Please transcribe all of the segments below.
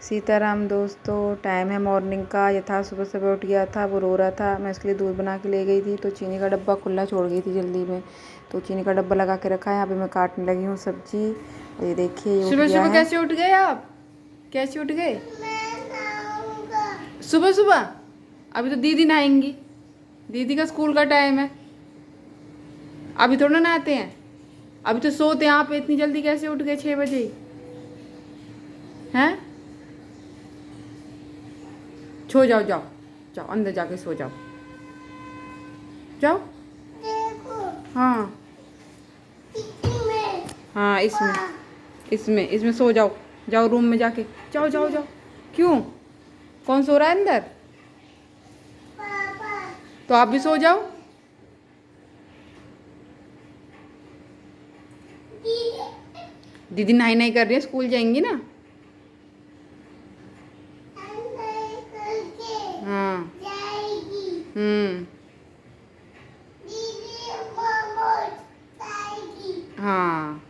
सीताराम दोस्तों, टाइम है मॉर्निंग का। यथा सुबह सुबह उठ गया था, वो रो रहा था। मैं इसके लिए दूध बना के ले गई थी तो चीनी का डब्बा खुला छोड़ गई थी जल्दी में, तो चीनी का डब्बा लगा के रखा है। यहाँ पे मैं काटने लगी हूँ सब्जी। ये देखिए, ये उठ सुबह गया सुबह है। कैसे उठ गए आप? कैसे उठ गए सुबह सुबह? अभी तो दीदी नहाएंगी, दीदी का स्कूल का टाइम है। अभी थोड़ा नहाते हैं, अभी तो सोते हैं। आप इतनी जल्दी कैसे उठ गए 6 बजे? हैं? सो जाओ, जाओ जाओ अंदर जाके सो जाओ, जाओ। हाँ हाँ, इसमें इसमें इसमें सो जाओ। जाओ रूम में जाके, जाओ जाओ जाओ। क्यों? कौन सो रहा है अंदर? तो आप भी सो जाओ। दीदी नहाई नहीं कर रही है, स्कूल जाएंगी ना। हाँ। हम्म। हाँ।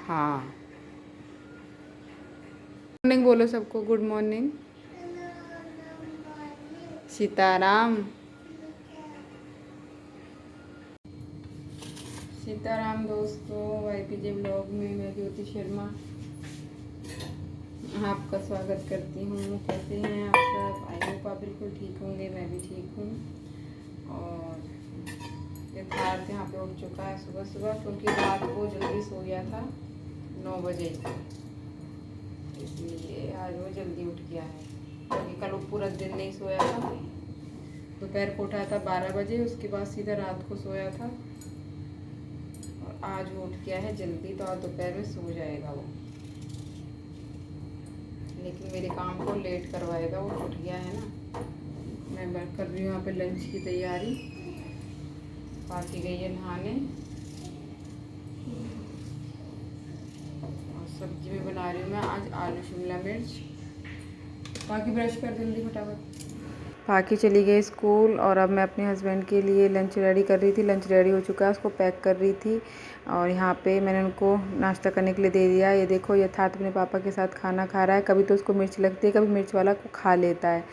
हाँ। मॉर्निंग बोलो सबको, गुड मॉर्निंग। सीताराम। सीताराम दोस्तों, YPJ ब्लॉग में मैं ज्योति शर्मा आपका स्वागत करती हूँ। कैसे हैं आप सब? आई होप आप बिल्कुल ठीक होंगे, मैं भी ठीक हूँ। और यथार्थ यहाँ पे उठ चुका है सुबह सुबह, क्योंकि रात को जल्दी सो गया था 9 बजे, इसलिए आज वो जल्दी उठ गया है। क्योंकि कल वो पूरा दिन नहीं सोया था। दोपहर को उठा था 12 बजे, उसके बाद सीधा रात को सोया था। और आज वो उठ गया है जल्दी, तो आज दोपहर में सो जाएगा वो, लेकिन मेरे काम को लेट करवाएगा। वो उठ गया है ना। मैं कर रही हूँ यहाँ पे लंच की तैयारी। बाकी गई है नहाने, और सब्जी में बना रही हूँ मैं आज आलू शिमला मिर्च। बाकी ब्रश कर जल्दी फटाफट। बाकी चली गई स्कूल, और अब मैं अपने हस्बैंड के लिए लंच रेडी कर रही थी। लंच रेडी हो चुका है, उसको पैक कर रही थी। और यहाँ पे मैंने उनको नाश्ता करने के लिए दे दिया। ये देखो, यथार्थ अपने पापा के साथ खाना खा रहा है। कभी तो उसको मिर्च लगती है, कभी मिर्च वाला को खा लेता है।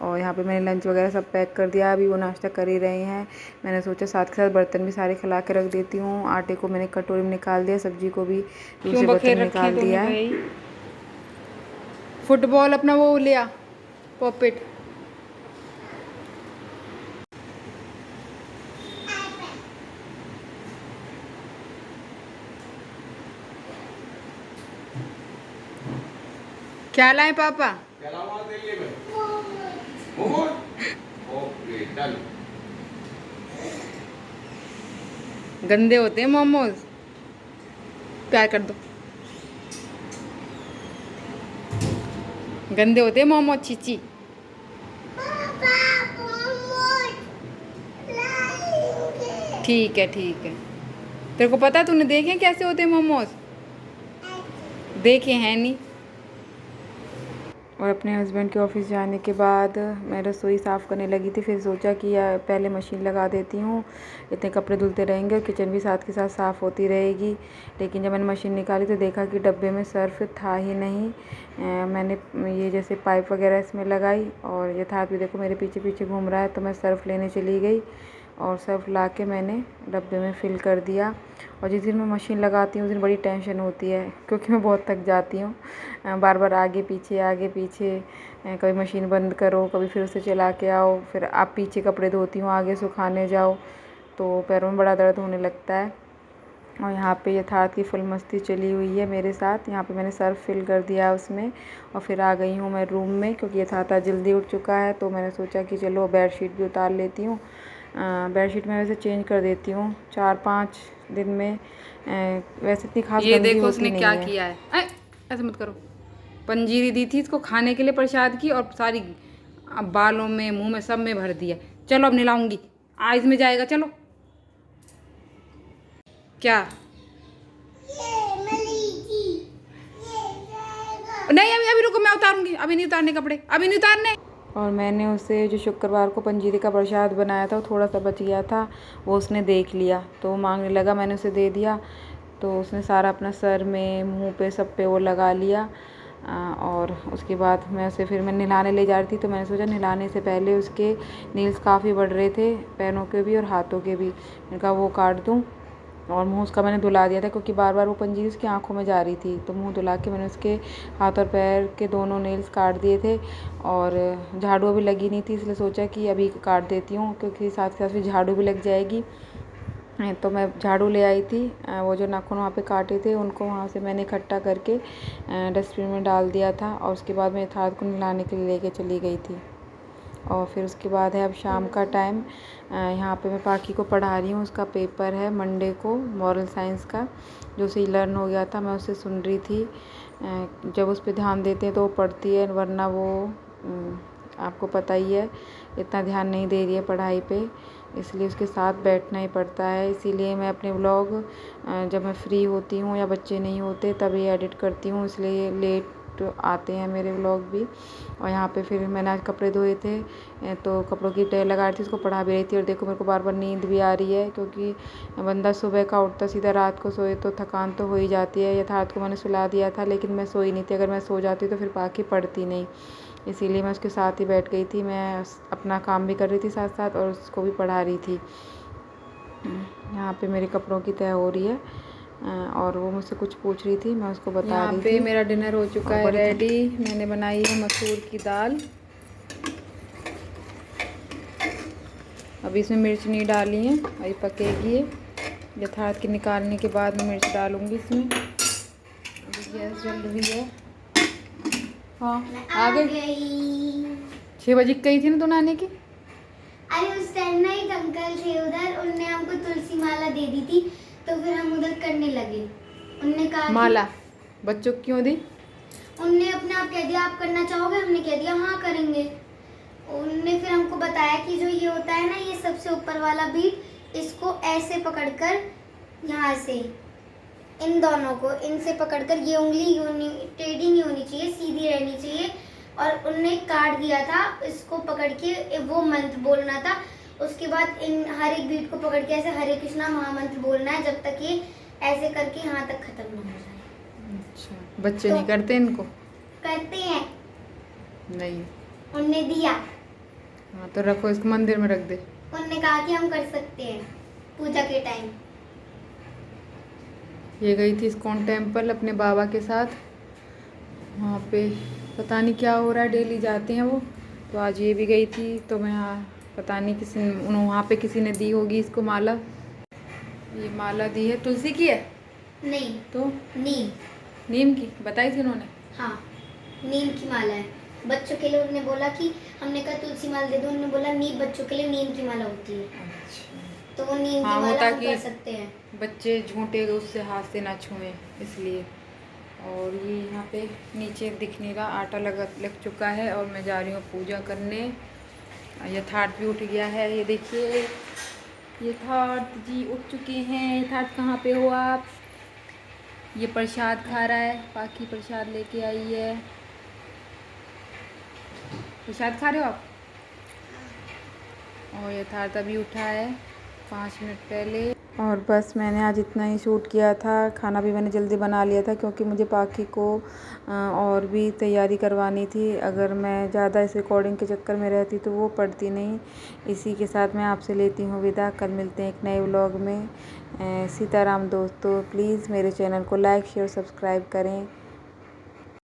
और यहाँ पे मैंने लंच वगैरह सब पैक कर दिया। अभी वो नाश्ता कर ही रहे हैं। मैंने सोचा साथ के साथ बर्तन भी सारे खिला के रख देती हूँ। आटे को मैंने कटोरी में निकाल दिया, सब्जी को भी दूसरे बर्तन में निकाल दिया है। फुटबॉल अपना वो लिया, पॉपेट। क्या लाए पापा? गंदे होते हैं मोमोज, प्यार कर दो। गंदे होते हैं मोमोज, चीची। ठीक है ठीक है। तेरे को पता, तूने देखे कैसे होते हैं मोमोज? देखे हैं नहीं। और अपने हस्बैंड के ऑफिस जाने के बाद मैं रसोई साफ़ करने लगी थी। फिर सोचा कि पहले मशीन लगा देती हूँ, इतने कपड़े धुलते रहेंगे और किचन भी साथ के साथ साफ़ होती रहेगी। लेकिन जब मैंने मशीन निकाली तो देखा कि डब्बे में सर्फ था ही नहीं। मैंने ये जैसे पाइप वगैरह इसमें लगाई, और यथार्थ भी देखो मेरे पीछे पीछे घूम रहा है, तो मैं सर्फ़ लेने चली गई और सर्फ ला के मैंने डब्बे में फ़िल कर दिया। और जिस दिन मैं मशीन लगाती हूँ उस दिन बड़ी टेंशन होती है, क्योंकि मैं बहुत थक जाती हूँ। बार बार आगे पीछे कभी मशीन बंद करो, कभी फिर उसे चला के आओ, फिर आप पीछे कपड़े धोती हूँ, आगे सुखाने जाओ, तो पैरों में बड़ा दर्द होने लगता है। और यहाँ पे यथार्थ की फुल मस्ती चली हुई है मेरे साथ। यहाँ पे मैंने सर्फ फिल कर दिया उसमें, और फिर आ गई हूँ मैं रूम में, क्योंकि यथार्थ जल्दी उठ चुका है। तो मैंने सोचा कि चलो बेडशीट भी उतार लेती हूँ। बेडशीट मैं वैसे चेंज कर देती हूँ 4-5 दिन में। वैसे इतनी खास ये गंदी देखो होती उसने नहीं क्या है। किया है। ऐसे मत करो। पंजीरी दी थी इसको खाने के लिए, प्रसाद की, और सारी अब बालों में, मुंह में, सब में भर दिया। चलो अब नहलाऊंगी, आइज में जाएगा। चलो। क्या? नहीं, अभी अभी रुको, मैं उतारूंगी। अभी नहीं उतारने कपड़े, अभी नहीं उतारने। और मैंने उसे जो शुक्रवार को पंजीरी का प्रसाद बनाया था, वो थोड़ा सा बच गया था, वो उसने देख लिया तो वो मांगने लगा, मैंने उसे दे दिया। तो उसने सारा अपना सर में, मुंह पे, सब पे वो लगा लिया। और उसके बाद मैं नहलाने ले जा रही थी, तो मैंने सोचा नहलाने से पहले उसके नेल्स काफ़ी बढ़ रहे थे, पैरों के भी और हाथों के भी। मैंने कहा वो काट दूँ। और मुंह उसका मैंने धुला दिया था, क्योंकि बार बार वो पंजीरी उसकी आंखों में जा रही थी। तो मुंह धुला के मैंने उसके हाथ और पैर के दोनों नेल्स काट दिए थे। और झाड़ू अभी लगी नहीं थी, इसलिए सोचा कि अभी काट देती हूँ, क्योंकि साथ साथ फिर झाड़ू भी लग जाएगी। तो मैं झाड़ू ले आई थी। वो जो नाखून वहाँ पे काटे थे उनको वहाँ से मैंने इकट्ठा करके डस्टबिन में डाल दिया था। और उसके बाद मैं यथार्थ को नहलाने के लिए लेके चली गई थी। और फिर उसके बाद है अब शाम का टाइम। यहाँ पे मैं पाखी को पढ़ा रही हूँ, उसका पेपर है मंडे को, मॉरल साइंस का, जो उसे लर्न हो गया था। मैं उसे सुन रही थी। जब उस पर ध्यान देते हैं तो वो पढ़ती है, वरना वो आपको पता ही है इतना ध्यान नहीं दे रही है पढ़ाई पे, इसलिए उसके साथ बैठना ही पड़ता है। इसीलिए मैं अपने व्लॉग जब मैं फ्री होती हूँ या बच्चे नहीं होते तभी एडिट करती हूँ, इसलिए लेट आते हैं मेरे व्लॉग भी। और यहाँ पे फिर मैंने आज कपड़े धोए थे, तो कपड़ों की तह लगा रही थी, उसको पढ़ा भी रही थी। और देखो मेरे को बार बार नींद भी आ रही है, क्योंकि बंदा सुबह का उठता सीधा रात को सोए तो थकान तो हो ही जाती है। यथार्थ को मैंने सुला दिया था, लेकिन मैं सोई नहीं थी। अगर मैं सो जाती तो फिर पाखी पढ़ती नहीं, इसीलिए मैं उसके साथ ही बैठ गई थी। मैं अपना काम भी कर रही थी साथ साथ, और उसको भी पढ़ा रही थी। यहाँ पे मेरे कपड़ों की तह हो रही है, और वो मुझसे कुछ पूछ रही थी, मैं उसको बता रही थी। यहाँ पे मेरा डिनर हो चुका है रेडी। मैंने बनाई है मसूर की दाल। अभी इसमें मिर्च नहीं डाली है, अभी पकेगी ये। यथार्थ के निकालने के बाद मैं मिर्च डालूँगी इसमें। अभी गैस जल रही है। हाँ आ गई। 6 बजे गई थी ना तो नहाने की। अरे उस टाइम ना एक अंकल थे उधर, उनने हमको तुलसी माला दे दी थी, तो फिर हम उधर करने लगे। उनने कहा माला बच्चों को क्यों दी? उनने अपने आप कह दिया आप करना चाहोगे, हमने कह दिया हाँ करेंगे। उनने फिर हमको बताया कि जो ये होता है ना, ये सबसे ऊपर वाला बीट, इसको ऐसे पकड़कर यहाँ से इन दोनों को इनसे पकड़कर, ये उंगली टेढ़ी नहीं होनी चाहिए, सीधी रहनी चाहिए। और उनने काट दिया था, इसको पकड़ के वो मंत्र बोलना था। उसके बाद इन हर एक बीट को पकड़ के ऐसे हरे कृष्णा महामंत्र बोलना है, जब तक ये ऐसे करके यहाँ तक खत्म ना हो जाए। अच्छा, बच्चे नहीं करते इनको? करते हैं, नहीं। उनने दिया। हाँ तो रखो, इसको मंदिर में रख दे। उनने कहा कि हम कर सकते हैं पूजा के टाइम। ये गई थी इस्कॉन टेम्पल अपने बाबा के साथ। वहाँ पे पता नहीं क्या हो रहा है, डेली जाते हैं वो। तो आज ये भी गई थी, तो मैं पता नहीं वहाँ पे किसी ने दी होगी इसको माला। ये माला दी है, तुलसी की है? नहीं तो नीम की बताई थी उन्होंने। हाँ, नीम की माला है बच्चों के लिए। उन्होंने बोला कि, हमने कहा तुलसी माला दे दो, उन्होंने बोला नीम, बच्चों के लिए नीम की माला होती है। अच्छा, तो वो नीम की माला हम कर सकते हैं। बच्चे झूठे उससे हाथ से ना छुएं, इसलिए। और ये यहाँ पे नीचे दिख नहीं रहा, आटा लग चुका है। और मैं जा रही हूँ पूजा करने। यथार्थ भी उठ गया है, ये देखिए यथार्थ जी उठ चुके हैं। यथार्थ कहाँ पे हो आप? ये प्रसाद खा रहा है, पाखी प्रसाद लेके आई है। प्रसाद खा रहे हो आप? और यथार्थ अभी उठा है 5 मिनट पहले। और बस मैंने आज इतना ही शूट किया था। खाना भी मैंने जल्दी बना लिया था, क्योंकि मुझे पाखी को और भी तैयारी करवानी थी। अगर मैं ज़्यादा इस रिकॉर्डिंग के चक्कर में रहती तो वो पढ़ती नहीं। इसी के साथ मैं आपसे लेती हूँ विदा। कल मिलते हैं एक नए व्लॉग में। सीताराम दोस्तों, प्लीज़ मेरे चैनल को लाइक शेयर सब्सक्राइब करें।